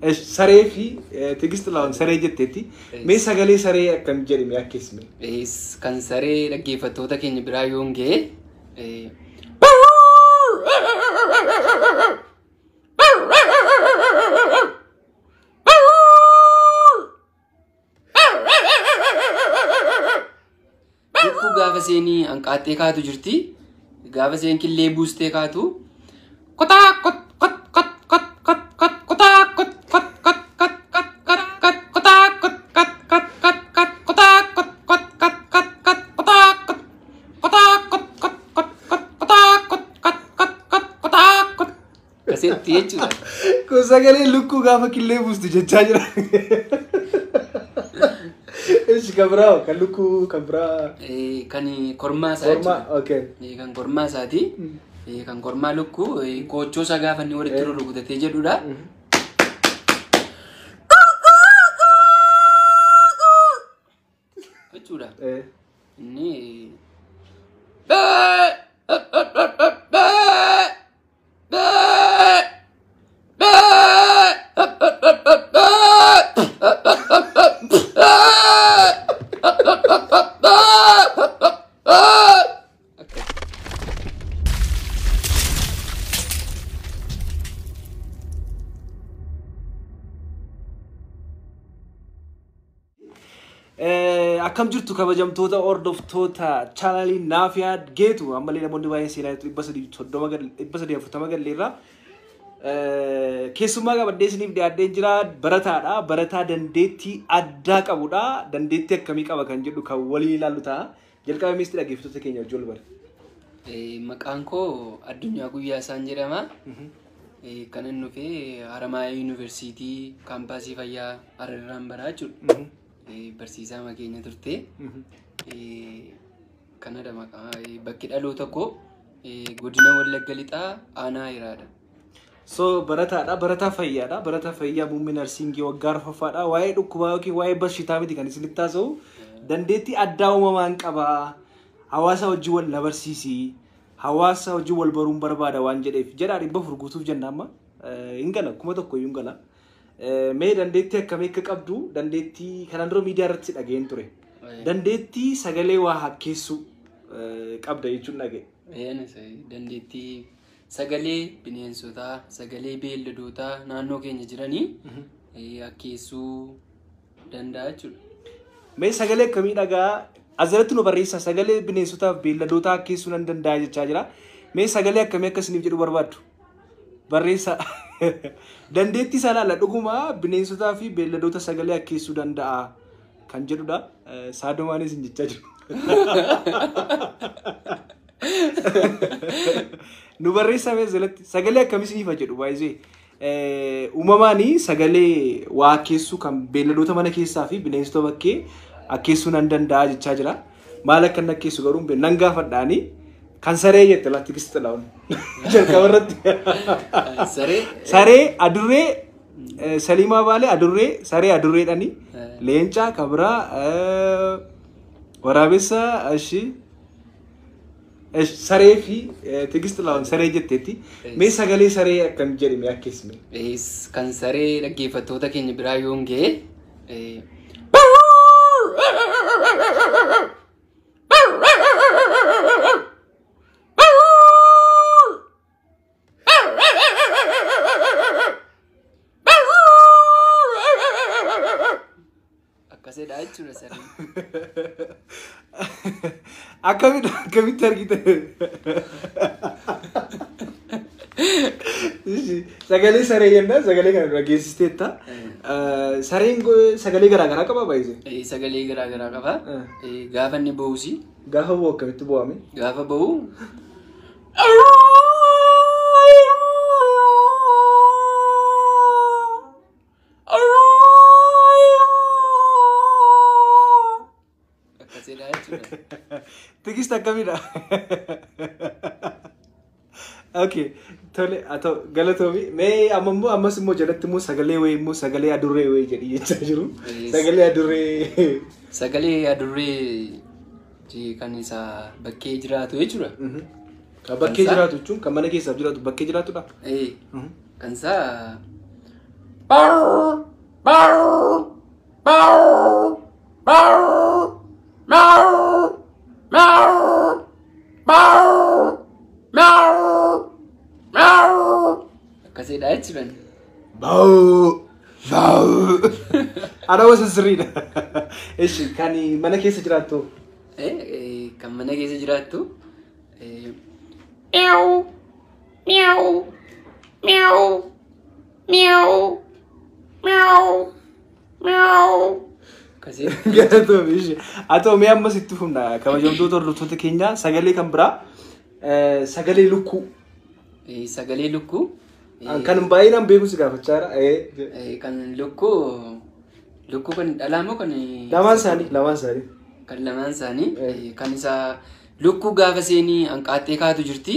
saree fi tigisti lawan saree jetteetti mee sagalee saree akkam jedhime akkasime kan saree dhaggeeffattoota keenya biraa yoon ga'e lukkuu gaafa seenii hanqaaxxee kaatu jirti gaafa seen killee buustee kaatu kotaa kot kun sagalee lukkuu gaafa killee buustu jechaa jira. Ishi kan biraa kan lukkuu kan biraa kan kormaa isaati. Kormaa okay. Kan kormaa isaati. Kan kormaa lukkuu koochoo isaa gaafa inni walitti rukutatee jedhudha. Jechuudha. Inni akkam jirtu kabajamtoota hordoftoota chaanalii Naafiyaa Geetu ammallee namoonni baay'een seenaa 340 galleerra keessummaa qabadhee isiniif dhiyaadhee jira barataadha barataa dandeettii addaa qabudha dandeettii akkamii qaba kan jedhu kan walii ilaallu ta'a jalqaba miisti dhaggeeffattoota keenya wajjin wal bara maqaan koo Addunyaa Guyyaa isaan jedhama kan inni dhufee Haramaaya Yuunivarsiitii kaampaasii fayyaa Hararraan baraa jechuudha. Barsiisaa makeenya turte kanada maqaa bakki dhaloota koo godina Wallagga Lixaa aanaa Hiraadha. So barataa fayyaa muummee narsiingii waggaa arfaffaadha waa'ee dhukkubaa yookiin waa'ee bashitaa miti kan isinitti taasa'u dandeettii addaa uumamaan qaba hawaasa wajjin wal barsiisi hawaasa wajjin wal baruun barbaada waan jedheef jedhaa dhibba furguutuuf jenna amma hin gala kuma tokko iyyuu hin gala. Mee dandeettii akkamii akka qabdu dandeettii kanaan dura miidiyaa irratti dhaga'een ture dandeettii sagalee waa hakkeessuu qabda jechuun dhaga'e. Dandeettii sagalee bineensotaa sagalee beelladootaa naannoo keenya jiranii hakkeessuu danda'a jechuudha. Mee sagalee akkamii dhagaa asirratti nu barreessa sagalee bineensotaa fi beelladootaa hakkeessuu nan danda'a jechaa jira. Mee sagalee akkamii akka isiniif jedhu barbaaddu barreessa. Dandeettii sana dhuguma bineensotaa fi beelladoota sagalee hakkeessuu danda'a kan jedhudha. Saadumaanis hin jechaa jiru. Nu barreessame jalatti sagalee akkamii isiniif jedhu baay'ee uumamaanii sagalee waa hakkeessuu kan beelladoota mana keessaa fi bineensota bakkee hakkeessuu nan danda'a jechaa jira. Maal akka inni hakkeessu garuu nan gaafadhaanii. Kan saree jette laatti kisti lawan jalqaba irratti saree adurree Salimaa Baalee adurree saree adurreedhani leencaa kabraa waraabessa ashi saree fi tigisti lawan saree jetteetti mee sagalee saree akkam jedhime akkasime kan saree dhaggeeffattoota keenya biraa yoon ga'e akkasidha jechuudha saree. Akkamitti argite? Sagalee saree jenna sagalee kana dhageessisteetta. Sareen sagalee garaagaraa qaba baay'ee. Sagalee garaagaraa qaba. Gaafa inni ba'uusi. Gaafa ba'u akkamitti ba'ame? Gaafa ba'u. Tigist akkamidha? Okay, tole atau galatomi mee ammas immoo jalatti immoo sagalee wayii immoo sagalee adurree wayii jedhi jechaa jiru. Sagalee adurree kan isa bakkee jiraatu jechuudha. Kan bakkee jiraatu jechuun kan mana keessaaf jiraatu bakkee jiraatudha. Kan isaa Akkasiidha jechuudha. Bau. Bau. Ada wasa sirriidha. Ishi kan mana keessa jiraattu. Kan mana keessa jiraattu. Meow. Meow. Meow. Meow. Meow. Meow. Akkasii. Galatoomi ishi. Atoo mee amma sitti humna kabajamtoota hordoftoota keenya sagalee kan biraa sagalee lukkuu. Sagalee lukkuu. Kan baay'inaan beeku si gaafachaa kan lukkuu kan dhalaa moo kan lamaan isaanii kan lamaan isaanii kan isa lukkuu gaafa seenii hanqaattee kaatu jirti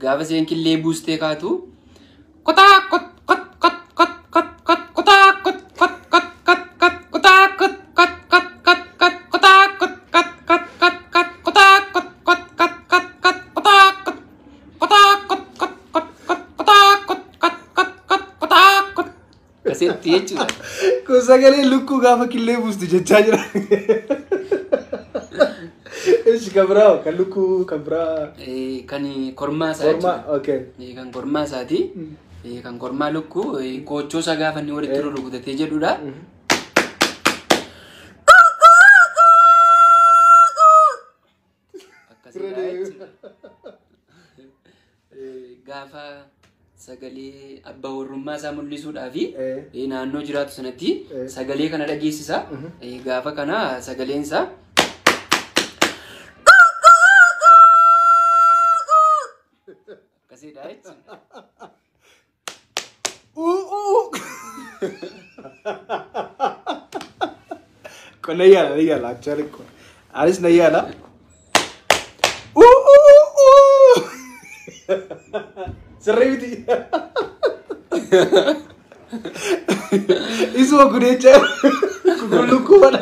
gaafa seen killee buustee kaatu kotaa kot kot kot kot kot kot kotaa kot kot kot kot kot kotaa kot kot kot kot kot kotaa kot kot kot kot kot kotaa kot kot kot kot kot kotaa kot kotaa kot kot kot kot kotaa kot kot kot kot kotaa kot kasetti jechuudha. Kun sagalee lukkuu gaafa killee buustu jechaa jira. Ishi kan biraa kan lukkuu kan biraa. Kan kormaa isaa jechuudha. Okay. Kan kormaa isaati. Kan kormaa lukkuu koochoo isaa gaafa inni walitti rukutatee jedhudha. Akkasiidha jechuudha. Gaafa sagalee abbaa warrummaa isaa mul'isuudhaafi naannoo jiraatu sanatti sagalee kana dhageessisa. Gaafa kana sagaleen isaa akkasiidha jechuudha. Kun nayyaala actually kun anis nayyaala. Sirriiti. Isuma gudeechaa lukkuu mana.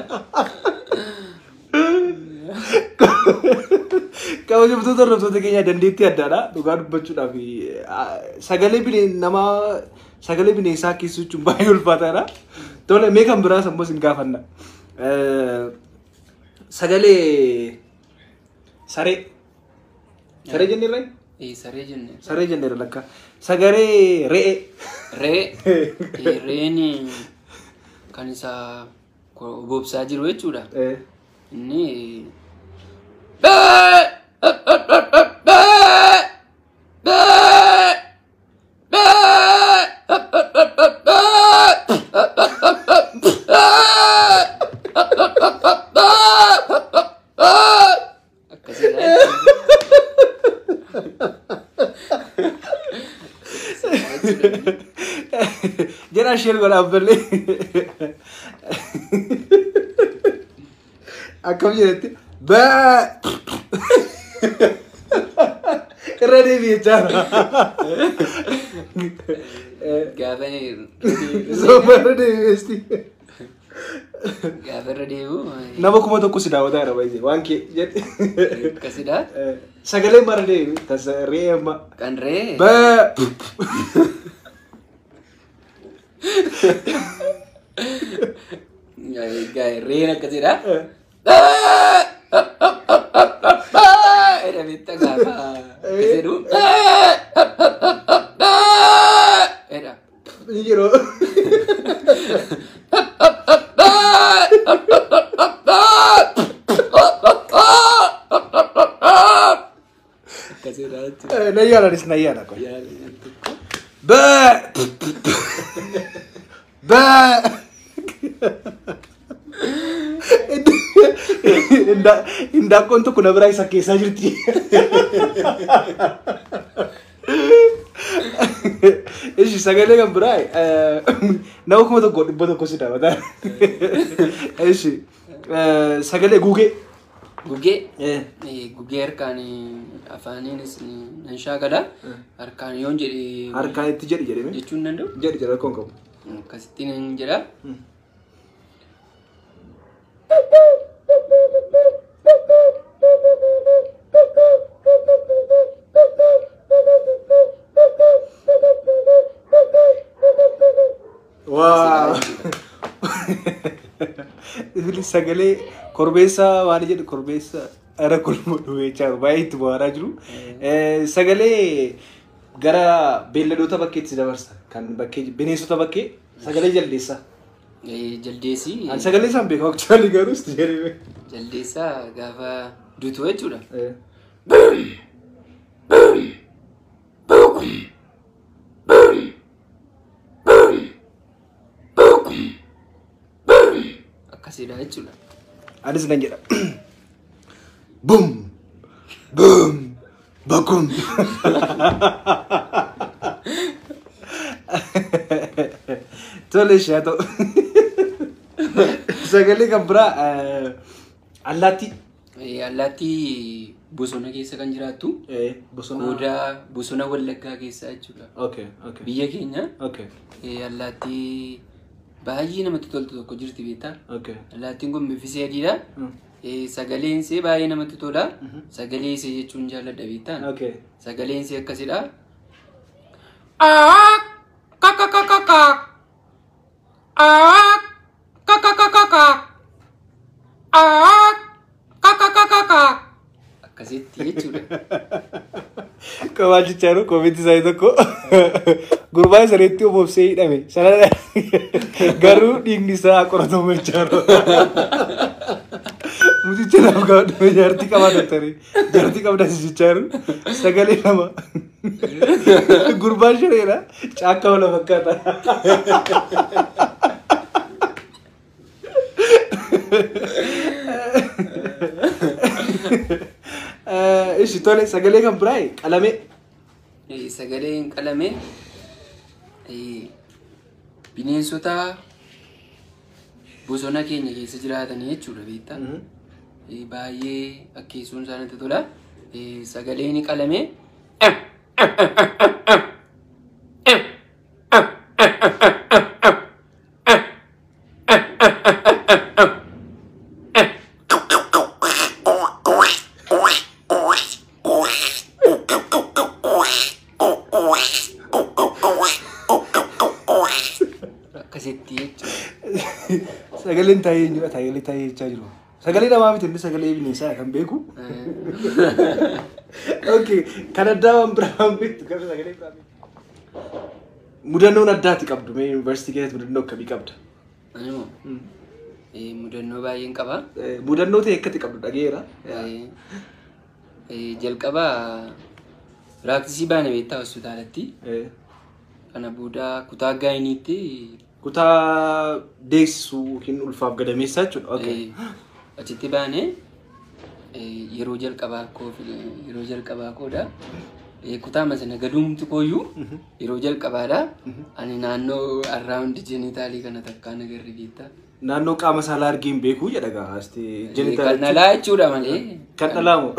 Kabajamtoota hordoftoota keenya dandeettii addaadha dhugaa dubbachuudhaaf sagalee bineensaa keessuchuun baay'ee ulfaataadha. Tole mee kan biraas ammoo sin gaafanna. Sagalee saree. Saree jennee saree jenne. Saree jenne lakka. Sagalee re'ee. Re'een kan isa boobsaa jiru jechuudha. Inni Jena share gola abballe. Akkam jedhetti ba ready bichara. Gaafa So ready besti. Gaafa ready bu. Nama kuma tokko si daawwataa jira baay'ee waan kee jedhe. Akkasiidha. Sagalee mara deebi tasa re'ee amma. Kan re'ee. Ba. Re'een akkasiidha. Era bitta gaafa jedhu. Era. Ni jiru. Nayyaala ko. Ba. Ba. Indaaqqoon tokko na biraa isa keessaa jirti. Ishi sagalee kan biraa nama kuma tokko dhibba tokko si daawwataa. Ishi sagalee gugee. Gugee harkaan afaaniinis nan shaakala. Harkaan yoon jedhe. Harkaan itti jedhi jechuun danda'u. Jedhi rakkoon qabu. Akkasitti nan jedha. Sagalee korbeessa waan jedhu korbeessa ara kulmu dhuweechaa baay'ee itti bu'aaraa jiru. Sagalee gara beelladoota bakkeetti dabarsa. Kan bakkee bineensota bakkee sagalee jaldeessaa. Jaldeessi. An sagalee isaan beekaa waktaali garuu itti jedhame. Jaldeessaa gaafa duutu jechuudha. Akkasiidha jechuudha. Anis nan jedha. Boom! Boom! Bakum! Tole ishee ta'u. Sagalee kan biraa allaattii. Allaattii bosona keessa kan jiraattu. Bosona bosona Wallaggaa keessa jechuudha. Biyya keenya. Allaattii baay'ee namatti toltu tokko jirti beektaa. Allaattiin kun bifti ishee adiidha. Sagaleen ishee baay'ee namatti tola. Sagalee ishee jechuun jaalladha beektaa. Sagaleen ishee akkasidha. Akkasitti jechuudha. Kabaachi chaanu koomenti isaa tokko gurbaa sareetti obobsee hidhame sana garuu dhiigni isaa qoratamu chaanu. Mucicha naaf qabadhame jaartii qabaa doktari jaartii qabdasi chaanu sagalee nama gurbaa shareedha caakkaa wala fakkaata. Ishi tole sagalee kan biraa qalamee. Sagaleen qalamee bineensota bosona keenya keessa jiraatan jechuudha beektaa. Baay'ee akkeessuun isaanitti tola. Sagaleen qalamee. Sagaleen taa'ee jira taa'ee jechaa jiru. Sagalee namaa miti inni sagalee bineensaa kan beeku. Kan addaa waan biraa waan beektu gara sagalee biraa beektu. Mudannoon addaati qabdu mee yuunivarsiitii keessatti mudannoo akkamii qabda? Mudannoo baay'een qaba. Mudannoo ta'e akkatti qabdu dhageera. Jalqaba piraaksisii baana beektaa hospitaalatti. Kana booda kutaa gaayiniitti. Kutaa deessisuu yookiin ulfaaf gadameessaa jechuudha. Achitti baanee yeroo jalqabaa koodha. Kutaa masana gaduumti kooyyuu yeroo jalqabaadha. Ani naannoo arraawundi jenitaalii kana takkaan agarri beektaa. Naannoo qaama saalaa argeen beekuu jedha gaasti. Kan dhalaa jechuudha malee. Kan dhalaa moo?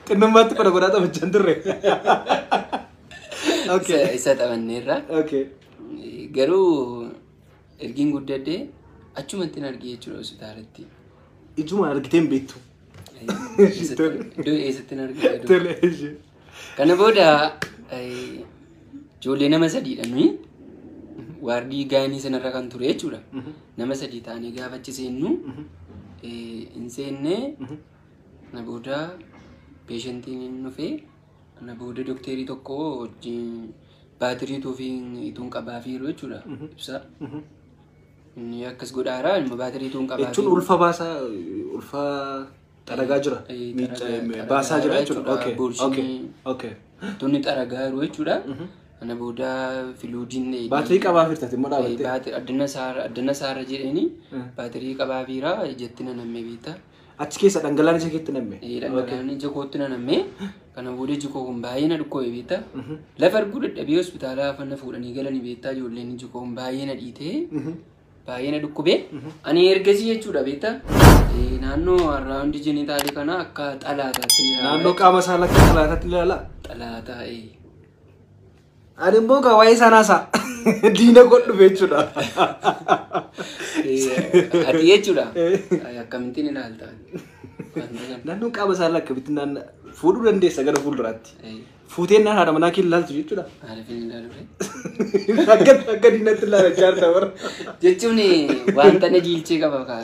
Xinnummaatti qoda qodaa taphachaa turre. Isa taphanneerra. Garuu ergiin guddadhee achumatti argee jechuudha hospitaalatti. Ijuma argiteen beektu. Iddoo eessatti argee. Kana booda ijoollee nama sadiidha nuyi. Waardii gaayinii sanarra kan ture jechuudha. Nama sadii taanee gaafa achi seennu hin seennee kana booda peeshantiin hin dhufee kana booda dokteerii tokko wajjin baatirii tuun qabaa fi yeroo jechuudha ibsa. Inni akkas godhaara ilma baatirii tuun qabaa fi. Jechuun ulfa baasaa ulfa xaragaa jira. Baasaa jira jechuudha. Tunni xaragaa yeroo jechuudha. Kana booda filuudiin. Baatirii qabaa firtate immoo dhaabatte. Addana saara jedhanii baatirii qabaa fiira jetti na nammee beektaa. Achi keessa dhangala'aan isa keetti namme. Dhangala'aan ija kootti na namme. Kana booda iji koo kun baay'ee na dhukkoobe beektaa. Lafa arguu dadhabee hospitaalaa fanna fuudhanii galanii beektaa ijoolleen iji koo kun baay'ee na dhiitee baay'ee na dhukkube. Ani ergasii jechuudha beektaa. Naannoo arraawundi jenitaalii kana akka xalaataatti ni ilaala. Naannoo qaama saalaa akka xalaataatti ni ilaala. Xalaataa Ani immoo waa'ee sanaasaa diina godhu jechuudha. Ati jechuudha. Akkamittiin ilaaltaa? Naannoon qaama saalaa akkamitti fuudhuu dandeessa gara fuulduraatti. Fuuteen naan haadha manaa kee ilaaltu jechuudha. Akka diinatti ilaala jaarta bara. Jechuun wanta na jiilchee qaba kaa.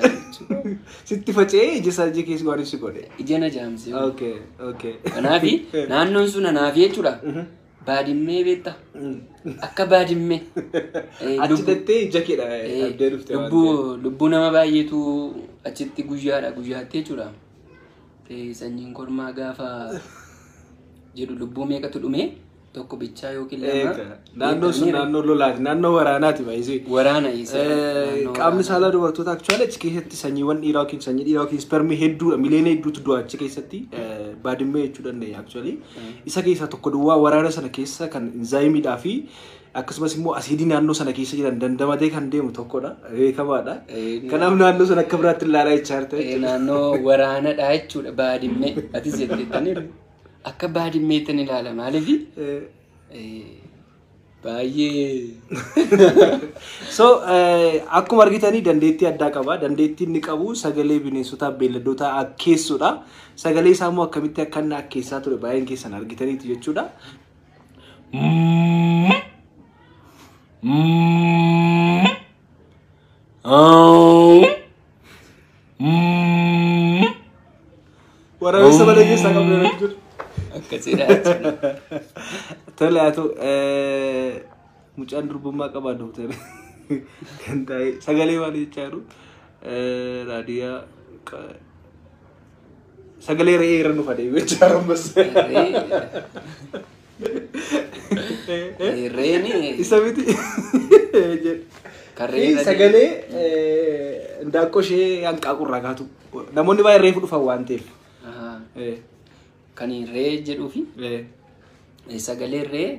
Sitti faca'ee ija isaa ija keessa waan ibsi godhe. Ija na jaamsee. Okay. Kanaafi naannoon sun anaaf jechuudha. Baadimmee beektaa? Akka baadimmee. Achi dattee ija keedha abdee dhuftee waan ta'eef. Lubbuu nama baay'eetu achitti guyyaatti jechuudha. Sanyiin kormaa gaafa jedhu lubbuu meeqatu dhume tokko bichaa yookiin lama. Naannoon sun naannoo lolaati. Naannoo waraanaati baay'isee. Waraana isa. Qaamni saalaa dubartoota actually achi keessatti sanyiiwwan dhiiraa yookiin sanyii dhiiraa yookiin spermii hedduudha. Miliyoona hedduutu du'a achi keessatti baadimmee jechuu dandeenya actually. Isa keessaa tokko duwwaa waraana sana keessa kan inzaayimiidhaa fi akkasumas immoo asiidii naannoo sana keessa jiran dandamatee kan deemu tokkodha. Beekamaadha. Kanaaf naannoo sana akka biraatti ilaalaa jechaa jirta. Naannoo waraanadha jechuudha baadimmee. Atis jetteettaniiru. Akka baadimmeetti ni ilaala maaliif baay'ee. So akkuma argitanii dandeettii addaa qaba. Dandeettii inni qabu sagalee bineensotaa beelladoota akkeessuudha. Sagalee isaa immoo akkamitti akka inni akkeessaa ture baay'een keessan argitaniitu jechuudha. Waraabessa malee keessaa qabdu jechuudha. Tole haa ta'u mucaan durbummaa qaba doktari kan ta'e sagalee maal jechaa jiru raadiyaa sagalee re'ee irra nufa deebi'ee jechaa jiru ammas. Re'een isa miti sagalee ndaaqqoo ishee hanqaaqurraa kaatu namoonni baay'ee reefu dhufan waan ta'eef. Kan re'ee jedhuufi sagalee re'ee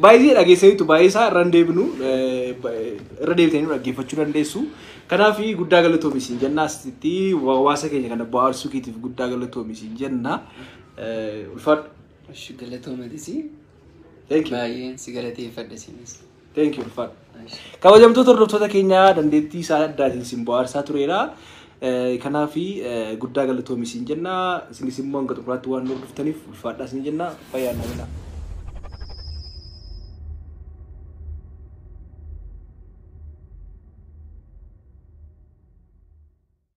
baay'ee dhageessaniitu baay'ee isaa irra deebitanii dhaggeeffachuu dandeessu. Kanaaf guddaa galatoomi jenna asitti hawaasa keenya kana bohaarsuu keetiif guddaa galatoomi jenna. Ulfaadhu. Galatoomatis. Thank you. Baay'een si galateeffadha sinis. Thank you ulfaadhu. Kabajamtoota hordoftoota keenyaa dandeettii isaa addaatiin isin bohaarsaa tureera. Kanaaf guddaa galatoomi jenna. Isinis immoo hanga xumuraatti waan nu hordoftaniif ulfaadhaa isin jenna. Fayyaa naaf.